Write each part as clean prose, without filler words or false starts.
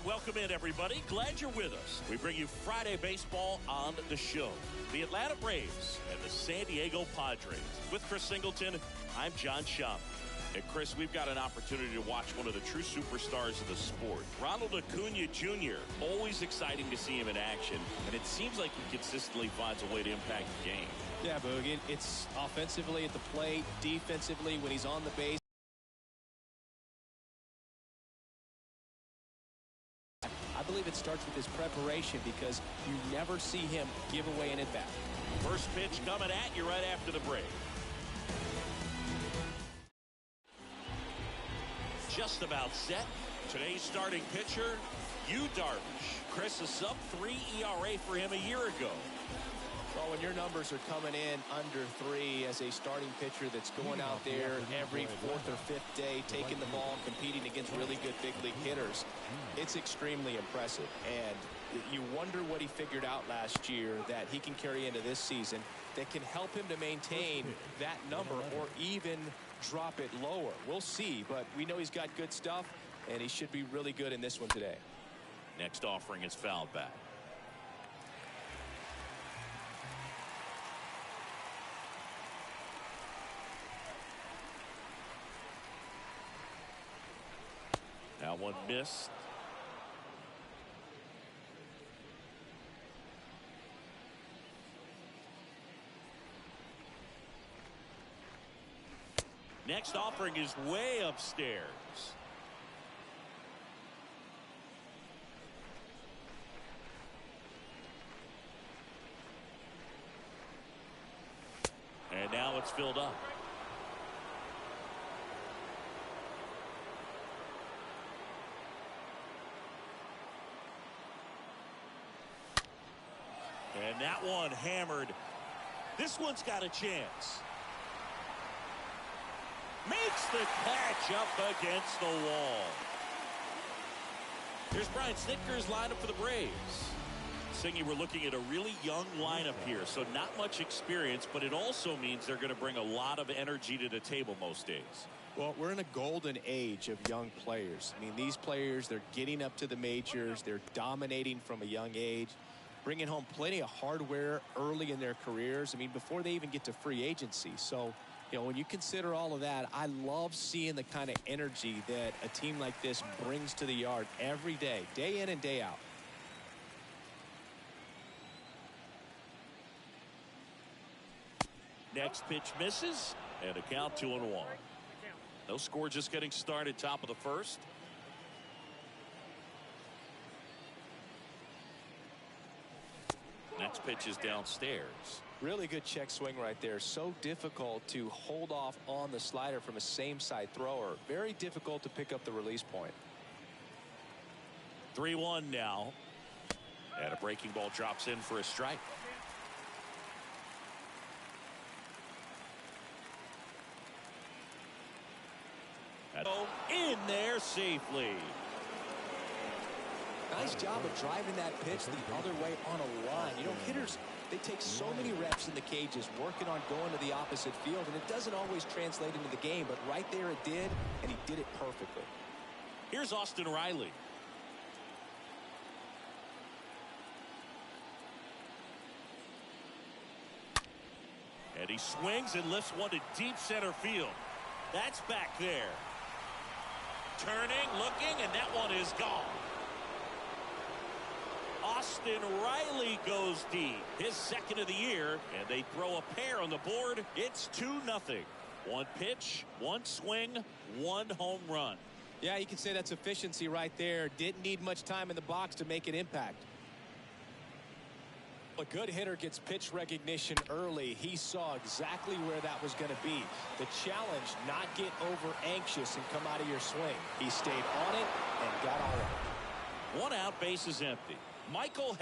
Welcome in, everybody. Glad you're with us. We bring you Friday baseball on the show. The Atlanta Braves and the San Diego Padres. With Chris Singleton, I'm John Schaub. And Chris, we've got an opportunity to watch one of the true superstars of the sport. Ronald Acuna Jr. Always exciting to see him in action. And it seems like he consistently finds a way to impact the game. Yeah, Boog. It's offensively at the plate, defensively when he's on the base. I believe it starts with his preparation because you never see him give away an at-bat. First pitch coming at you right after the break. Just about set. Today's starting pitcher, Yu Darvish. Chris, a sub-3 ERA for him a year ago. Well, when your numbers are coming in under 3 as a starting pitcher that's going out there every 4th or 5th day, taking the ball, competing against really good big league hitters, it's extremely impressive. And you wonder what he figured out last year that he can carry into this season that can help him to maintain that number or even drop it lower. We'll see, but we know he's got good stuff, and he should be really good in this one today. Next offering is fouled back. Now one missed. Next offering is way upstairs. And now it's filled up. And that one hammered. This one's got a chance. Makes the catch up against the wall. Here's Brian Snitker's lineup for the Braves. Singy, we're looking at a really young lineup here, so not much experience, but it also means they're going to bring a lot of energy to the table most days. Well, we're in a golden age of young players. I mean, these players, they're getting up to the majors. They're dominating from a young age, bringing home plenty of hardware early in their careers. I mean, before they even get to free agency. So, you know, when you consider all of that, I love seeing the kind of energy that a team like this brings to the yard every day in and day out. Next pitch misses, and a count 2-1. No score, just getting started, top of the first. Next pitch is downstairs. Really good check swing right there. So difficult to hold off on the slider from a same side thrower. Very difficult to pick up the release point. 3-1 now. And a breaking ball drops in for a strike. In there safely. Nice job of driving that pitch the other way on a line. You know, hitters, they take so many reps in the cages working on going to the opposite field, and it doesn't always translate into the game, but right there it did, and he did it perfectly. Here's Austin Riley. And he swings and lifts one to deep center field. That's back there. Turning, looking, and that one is gone. Austin Riley goes deep, his second of the year, and they throw a pair on the board. It's 2-0. One pitch, one swing, one home run. Yeah, you can say that's efficiency right there. Didn't need much time in the box to make an impact. A good hitter gets pitch recognition early. He saw exactly where that was going to be. The challenge, not get over anxious and come out of your swing. He stayed on it and got all of it. One out, base is empty. Michael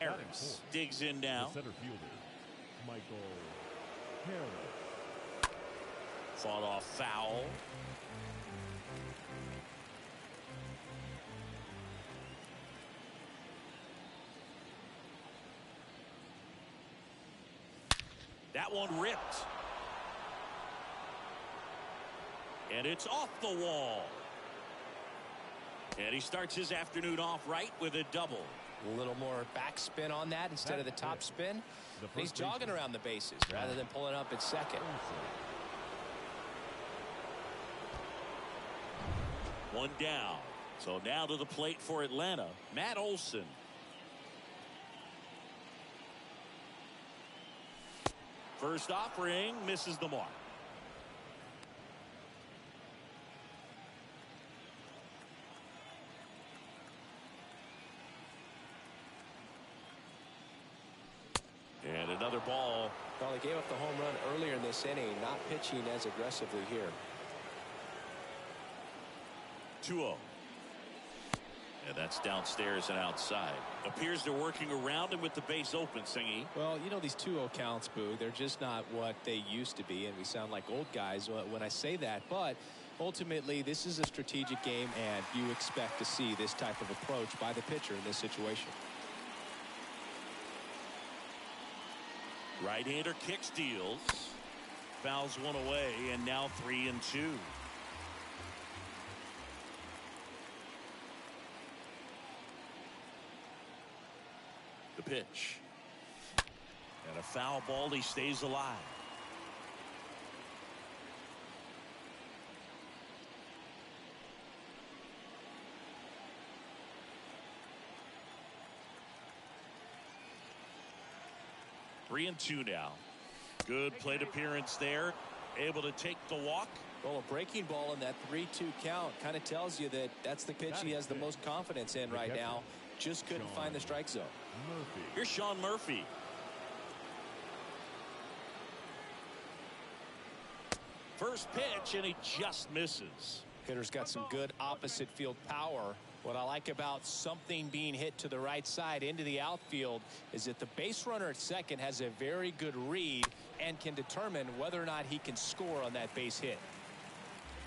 Harris digs in now. The center fielder, Michael Harris. Fought off foul. That one ripped. And it's off the wall. And he starts his afternoon off right with a double. A little more backspin on that instead of the top spin. He's jogging around the bases rather than pulling up at second. One down. So now to the plate for Atlanta, Matt Olson. First offering misses the mark. And another ball. Well, they gave up the home run earlier in this inning, not pitching as aggressively here. 2-0. And that's downstairs and outside. Appears they're working around him with the base open, Singy. Well, you know, these 2-0 counts, Boo, they're just not what they used to be, and we sound like old guys when I say that. But ultimately, this is a strategic game, and you expect to see this type of approach by the pitcher in this situation. Right-hander kick steals. Fouls one away, and now 3-2. The pitch. And a foul ball. He stays alive. Three and two now. Good plate appearance there. Able to take the walk. Well, a breaking ball in that 3-2 count kind of tells you that that's the pitch he has the most confidence in right now. Just couldn't find the strike zone. Here's Sean Murphy. First pitch, and he just misses. Hitter's got some good opposite field power. What I like about something being hit to the right side into the outfield is that the base runner at second has a very good read and can determine whether or not he can score on that base hit.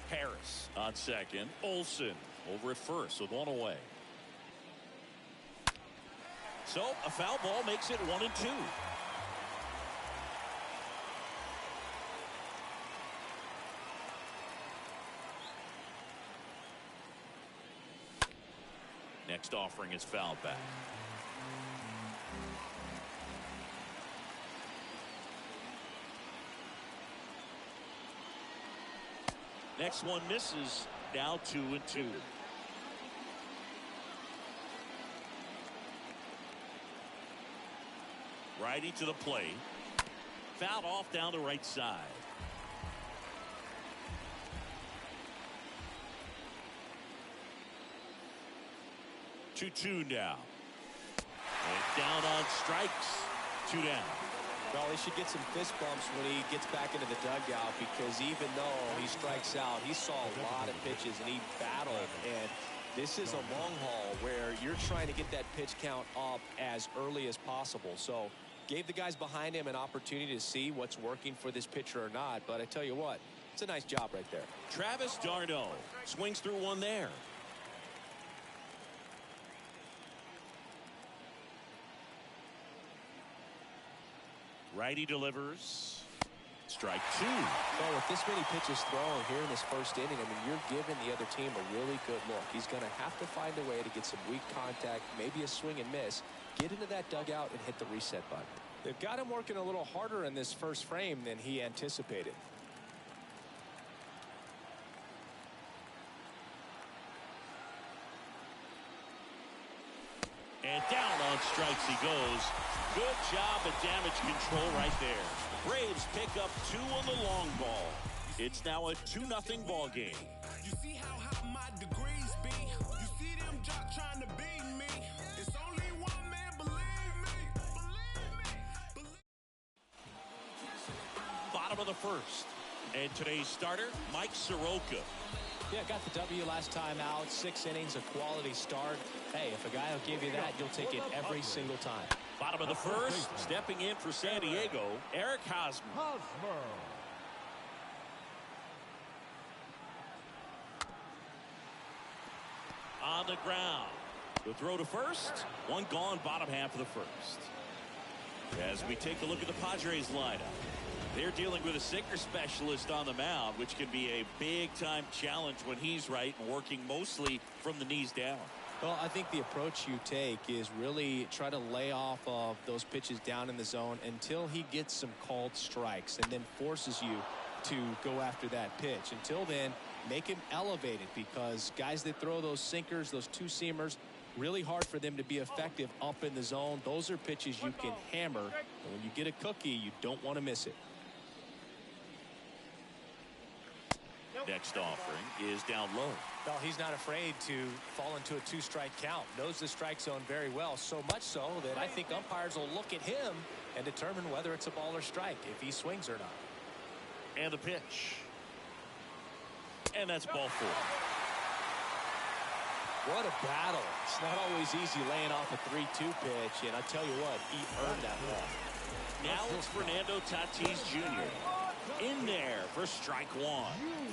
Harris on second. Olson over at first with one away. So a foul ball makes it 1-2. Next offering is fouled back. Next one misses. Now 2-2. Righty to the plate. Fouled off down the right side. Two now. And down on strikes. 2 down. Well, he should get some fist bumps when he gets back into the dugout, because even though he strikes out, he saw a lot of pitches and he battled. And this is a long haul where you're trying to get that pitch count up as early as possible. So gave the guys behind him an opportunity to see what's working for this pitcher or not. But I tell you what, it's a nice job right there. Travis d'Arnaud swings through one there. Righty delivers. Strike 2. Well, with this many pitches thrown here in this first inning, I mean, you're giving the other team a really good look. He's going to have to find a way to get some weak contact, maybe a swing and miss, get into that dugout and hit the reset button. They've got him working a little harder in this first frame than he anticipated. And down on strikes he goes. Good job at damage control right there. Braves pick up 2 on the long ball. It's now a 2-0 ball game. You see how hot my degrees be? You see them jock trying to beat me? It's only one man, believe me. Bottom of the first. And today's starter, Mike Soroka. Yeah, got the W last time out. 6 innings, a quality start. Hey, if a guy will give you that, you'll take it every single time. Bottom of the first, stepping in for San Diego, Eric Hosmer. On the ground. The throw to first. One gone, bottom half of the first. As we take a look at the Padres lineup, they're dealing with a sinker specialist on the mound, which can be a big-time challenge when he's right and working mostly from the knees down. Well, I think the approach you take is really try to lay off of those pitches down in the zone until he gets some called strikes and then forces you to go after that pitch. Until then, make him elevated, because guys that throw those sinkers, those two-seamers, really hard for them to be effective up in the zone. Those are pitches you can hammer, and when you get a cookie, you don't want to miss it. Next offering is down low. Well, he's not afraid to fall into a 2-strike count. Knows the strike zone very well, so much so that I think umpires will look at him and determine whether it's a ball or strike, if he swings or not. And the pitch. And that's ball 4. What a battle. It's not always easy laying off a 3-2 pitch, and I tell you what, he earned that ball. Now it's Fernando Tatis Jr. in there for strike 1.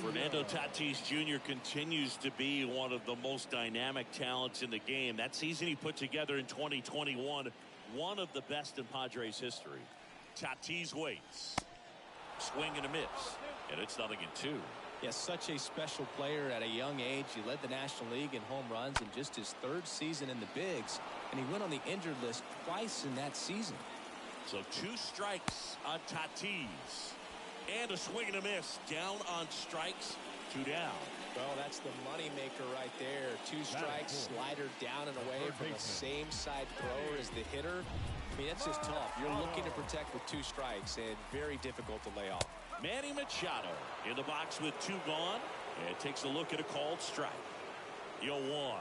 Fernando Tatis Jr. continues to be one of the most dynamic talents in the game. That season he put together in 2021, one of the best in Padres history. Tatis waits. Swing and a miss. And it's 0-2. Yes, such a special player at a young age. He led the National League in home runs in just his 3rd season in the bigs, and he went on the injured list twice in that season. So 2 strikes on Tatis. And a swing and a miss. Down on strikes, 2 down. Well, that's the moneymaker right there. 2 strikes, slider down and away from the same side thrower as the hitter. I mean, that's just tough. You're looking to protect with 2 strikes, and very difficult to lay off. Manny Machado in the box with 2 gone, and takes a look at a called strike. 0-1.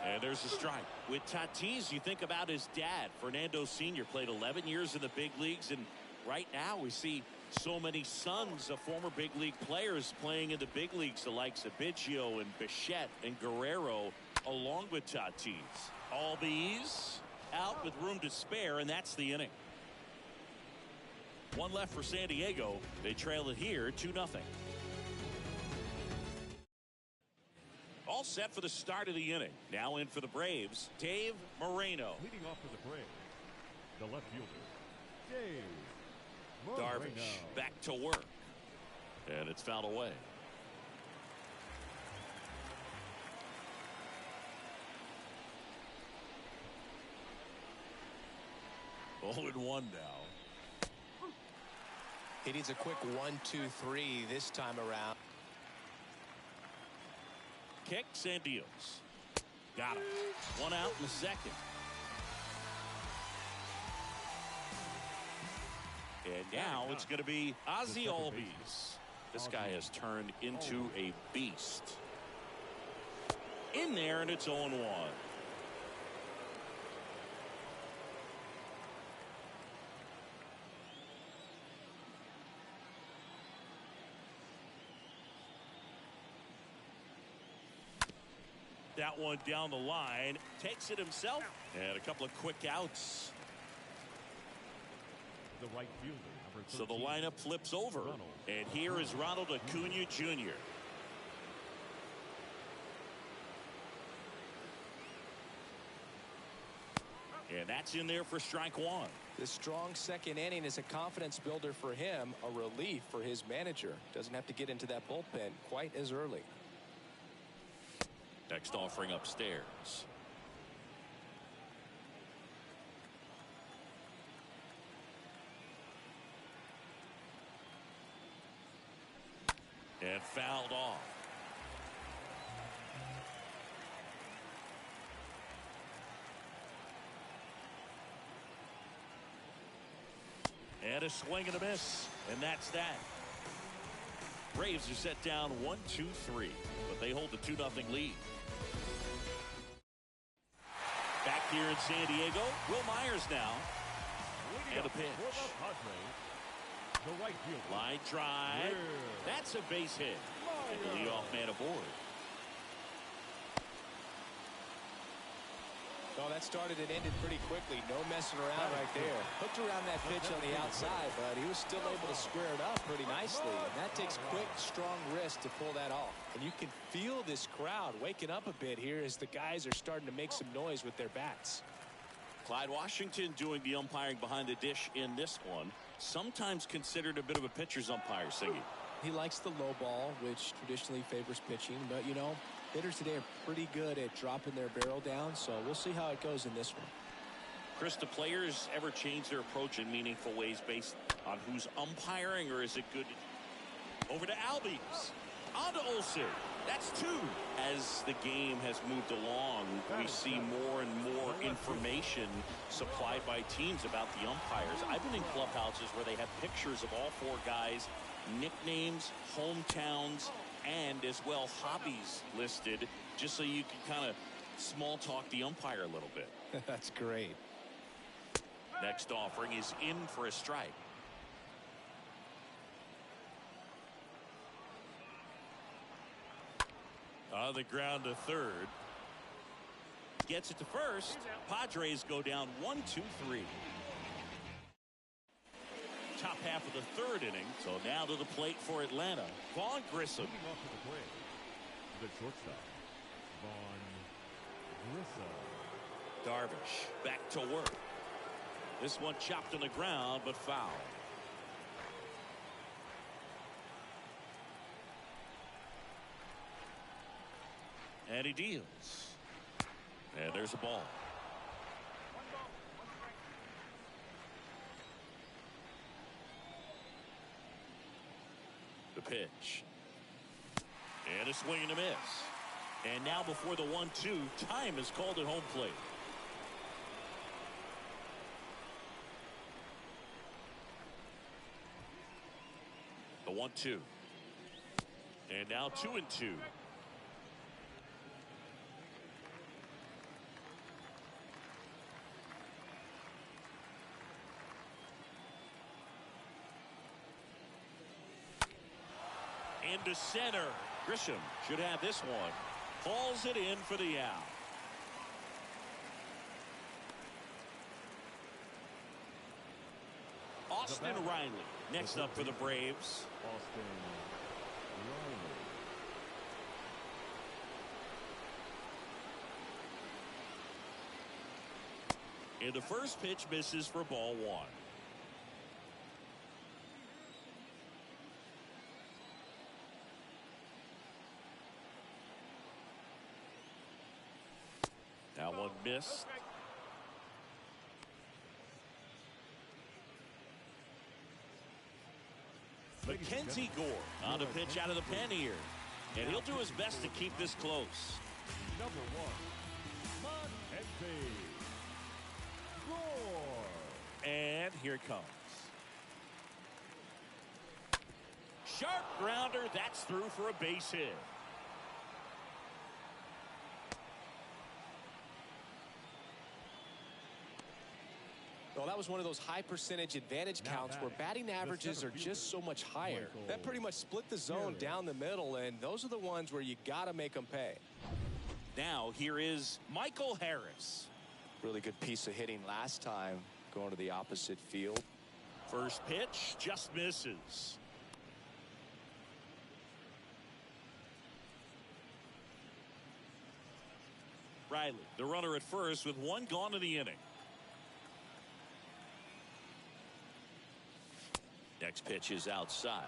And there's a strike. With Tatis, you think about his dad. Fernando Sr. played 11 years in the big leagues, and right now we see so many sons of former big league players playing in the big leagues, the likes of Biggio and Bichette and Guerrero, along with Tatis. Albies out with room to spare, and that's the inning. 1 left for San Diego. They trail it here 2-0. All set for the start of the inning. Now in for the Braves, Dave Moreno. Leading off for the Braves, the left fielder, Dave Moreno. Darvish back to work. And it's fouled away. Oh, and 1 now. He needs a quick 1-2-3 this time around. Kicks and deals. Got him. 1 out in the second. And now it's going to be Ozzie Albies. This guy has turned into a beast. In there, and it's 0-1. That one down the line, takes it himself, and a couple of quick outs. The right fielder, number 13. So the lineup flips over, and here is Ronald Acuna Jr. And that's in there for strike 1. This strong second inning is a confidence builder for him, a relief for his manager. Doesn't have to get into that bullpen quite as early. Next offering upstairs. And fouled off. And a swing and a miss. And that's that. Braves are set down 1-2-3, but they hold the 2-0 lead. Back here in San Diego, Will Myers now. And a pitch. The right fielder. Line drive. Yeah. That's a base hit. And the leadoff man aboard. Well, that started and ended pretty quickly. No messing around right there. Hooked around that pitch on the outside, but he was still able to square it up pretty nicely. And that takes quick, strong wrist to pull that off. And you can feel this crowd waking up a bit here as the guys are starting to make some noise with their bats. Clyde Washington doing the umpiring behind the dish in this one. Sometimes considered a bit of a pitcher's umpire, Siggy. He likes the low ball, which traditionally favors pitching. But, you know, hitters today are pretty good at dropping their barrel down, so we'll see how it goes in this one. Chris, do players ever change their approach in meaningful ways based on who's umpiring, or is it good? Over to Albies. On to Olsen. That's two. As the game has moved along, we see more and more information supplied by teams about the umpires. I've been in clubhouses where they have pictures of all four guys, nicknames, hometowns, and as well hobbies listed, just so you can kind of small talk the umpire a little bit. That's great. Next offering is in for a strike. On the ground to third. Gets it to first. Padres go down 1-2-3. Top half of the third inning. So now to the plate for Atlanta. Vaughn Grissom. Moving off to the plate, the shortstop, Vaughn Grissom. Darvish back to work. This one chopped on the ground, but foul. And he deals. And there's a ball. The pitch. And a swing and a miss. And now before the 1-2, time is called at home plate. The 1-2. And now 2-2. Into center. Grisham should have this one. Hauls it in for the out. Austin Riley next up for the Braves. Austin Riley. And the first pitch misses for ball one. That one missed. Mackenzie Gore on a pitch out of the pen here. And he'll do his best to keep this close. Number one, Mackenzie Gore. And here it comes. Sharp grounder. That's through for a base hit. Well, that was one of those high percentage advantage counts where batting averages are just so much higher. That pretty much split the zone down the middle, and those are the ones where you got to make them pay. Now here is Michael Harris. Really good piece of hitting last time, going to the opposite field. First pitch just misses. Riley, the runner at first with one gone in the inning. Next pitch is outside.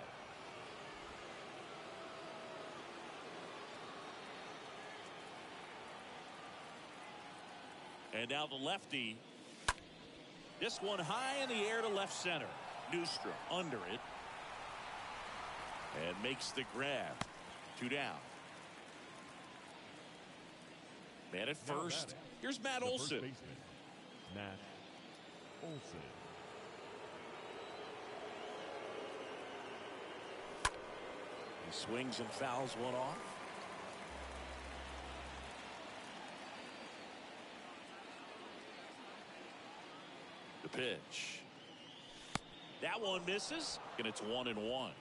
And now the lefty. This one high in the air to left center. Newstrom under it. And makes the grab. 2 down. Man at first. Here's Matt Olson. Matt Olson. He swings and fouls one off. The pitch. That one misses, and it's 1-1.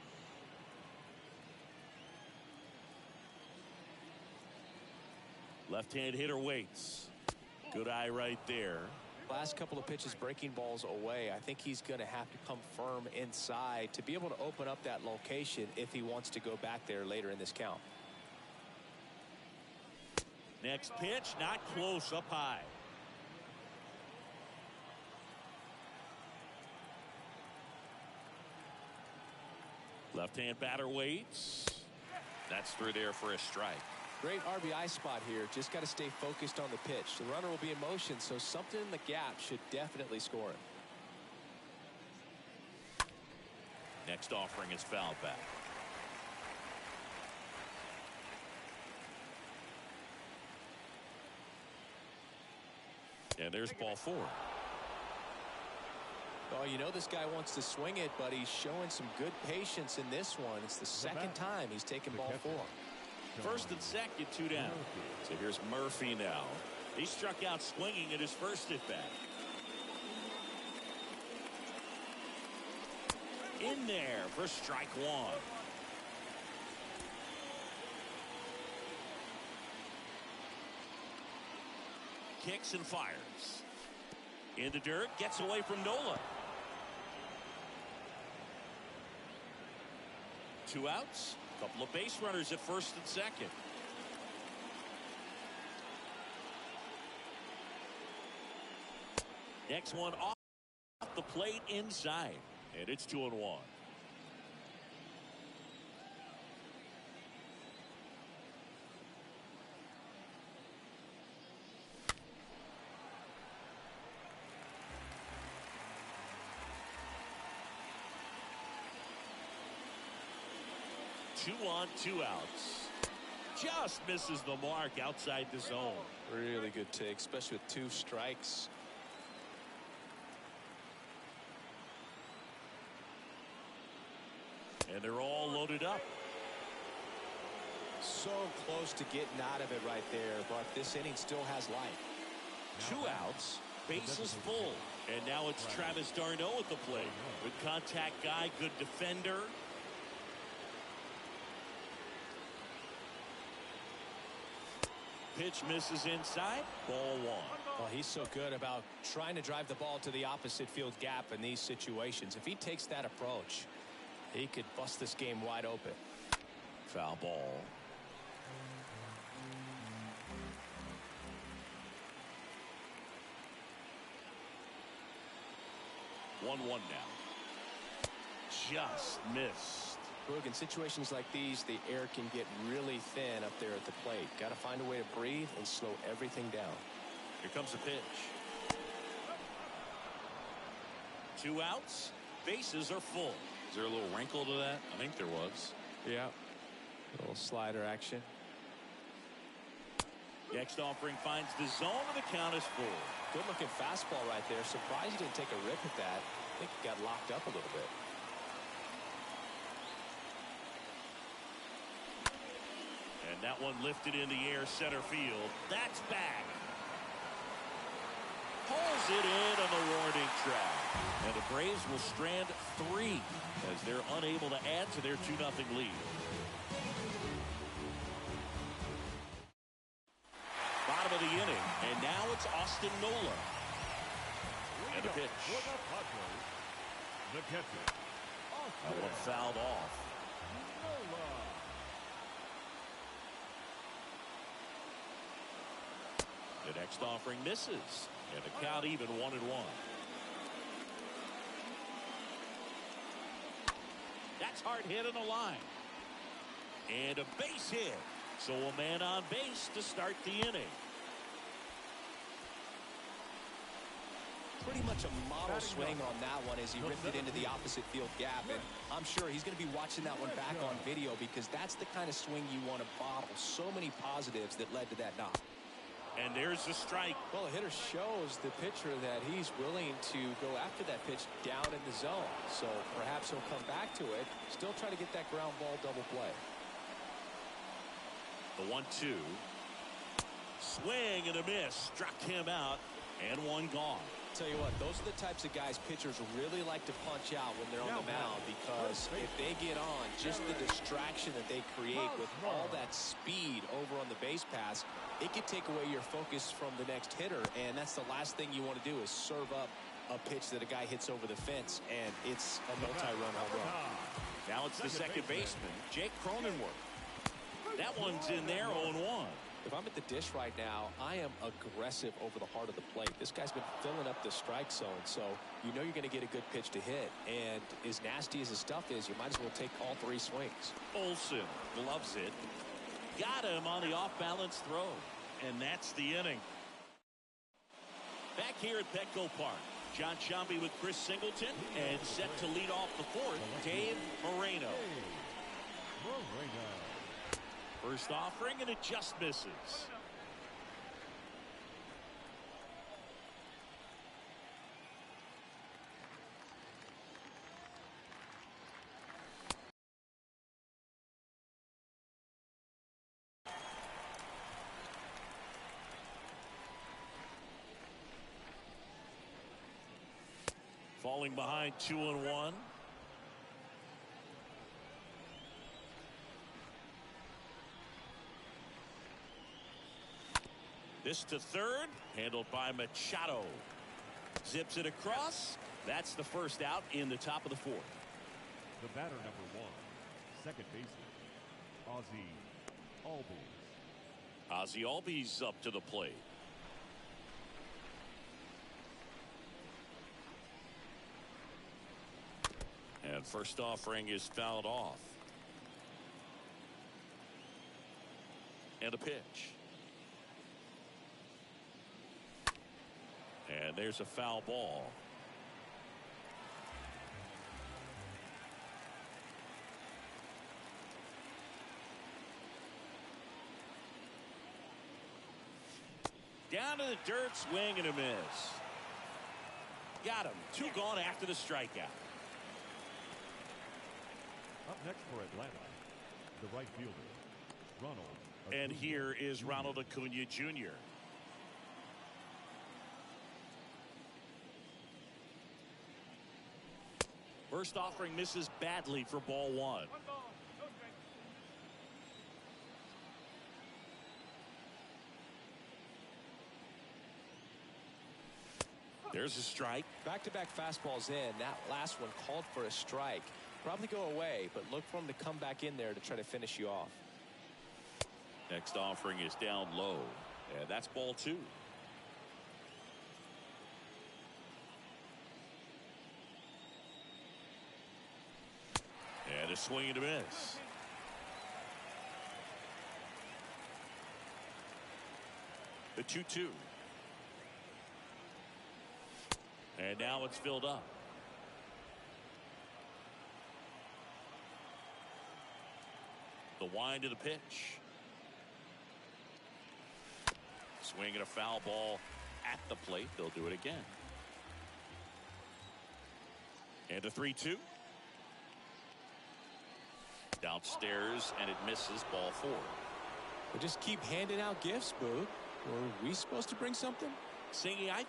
Left-hand hitter waits. Good eye right there. Last couple of pitches breaking balls away. I think he's going to have to come firm inside to be able to open up that location if he wants to go back there later in this count. Next pitch, not close, up high. Left-hand batter waits. That's through there for a strike. Great RBI spot here. Just got to stay focused on the pitch. The runner will be in motion, so something in the gap should definitely score him. Next offering is fouled back. And there's ball 4. Oh, you know this guy wants to swing it, but he's showing some good patience in this one. It's the second time he's taken ball 4. First and second, 2 down. So here's Murphy now. He struck out swinging at his first at bat. In there for strike 1. Kicks and fires. In the dirt, gets away from Nola. 2 outs. Couple of base runners at first and second. Next one off the plate inside. And it's 2-1. Two on, 2 outs. Just misses the mark outside the zone. Really good take, especially with 2 strikes. And they're all loaded up. So close to getting out of it right there, but this inning still has life. 2 outs, bases full. And now it's Travis d'Arnaud at the plate. Good contact guy, good defender. Pitch misses inside. Ball 1. Well, he's so good about trying to drive the ball to the opposite field gap in these situations. If he takes that approach, he could bust this game wide open. Foul ball. One now. Just missed. Look, in situations like these, the air can get really thin up there at the plate. Got to find a way to breathe and slow everything down. Here comes the pitch. 2 outs. Bases are full. Is there a little wrinkle to that? I think there was. Yeah. A little slider action. Next offering finds the zone, and the count is full. Good looking fastball right there. Surprised he didn't take a rip at that. I think he got locked up a little bit. And that one lifted in the air, center field. That's back. Pulls it in on the warning track. And the Braves will strand 3 as they're unable to add to their 2-0 lead. Bottom of the inning, and now it's Austin Nola. And the pitch. For the Padres, the catcher. That one fouled off. The next offering misses, and the count even 1-1. That's hard hit on the line. And a base hit. So a man on base to start the inning. Pretty much a model swing on that one as he ripped it into the opposite field gap. And I'm sure he's going to be watching that one back on video because that's the kind of swing you want to bottle. So many positives that led to that knock. And there's the strike. Well, the hitter shows the pitcher that he's willing to go after that pitch down in the zone. So perhaps he'll come back to it. Still try to get that ground ball double play. The 1-2. Swing and a miss. Struck him out. And one gone. Tell you what, those are the types of guys pitchers really like to punch out when they're on the mound, because if they get on, just the distraction that they create with all that speed over on the base pass, it could take away your focus from the next hitter, and that's the last thing you want to do is serve up a pitch that a guy hits over the fence, and it's a multi-run home run. Now it's the second baseman, Jake Cronenworth. That one's in there, 0-1. If I'm at the dish right now, I am aggressive over the heart of the plate. This guy's been filling up the strike zone, so you know you're going to get a good pitch to hit. And as nasty as his stuff is, you might as well take all three swings. Olsen gloves it. Got him on the off-balance throw. And that's the inning. Back here at Petco Park, John Sciambi with Chris Singleton, and set to lead off the fourth, Dave Moreno. First offering, and it just misses. Falling behind 2-1. This to third, handled by Machado. Zips it across. That's the first out in the top of the fourth. The batter, number 1, second baseman, Ozzie Albies. Ozzie Albies up to the plate. And first offering is fouled off. And a pitch. And there's a foul ball. Down to the dirt, swing and a miss. Got him. 2 gone after the strikeout. Up next for Atlanta, the right fielder, Ronald Acuna. And here is Ronald Acuna Jr. First offering misses badly for ball 1. There's a strike. Back-to-back fastballs in. That last one called for a strike. Probably go away, but look for him to come back in there to try to finish you off. Next offering is down low. And that's ball 2. And a swing and a miss. The 2-2. And now it's filled up. The wind to the pitch. Swing and a foul ball at the plate. They'll do it again. And a 3-2. Downstairs, and it misses, ball 4. Well, just keep handing out gifts, Boo. Were we supposed to bring something? Singy, I think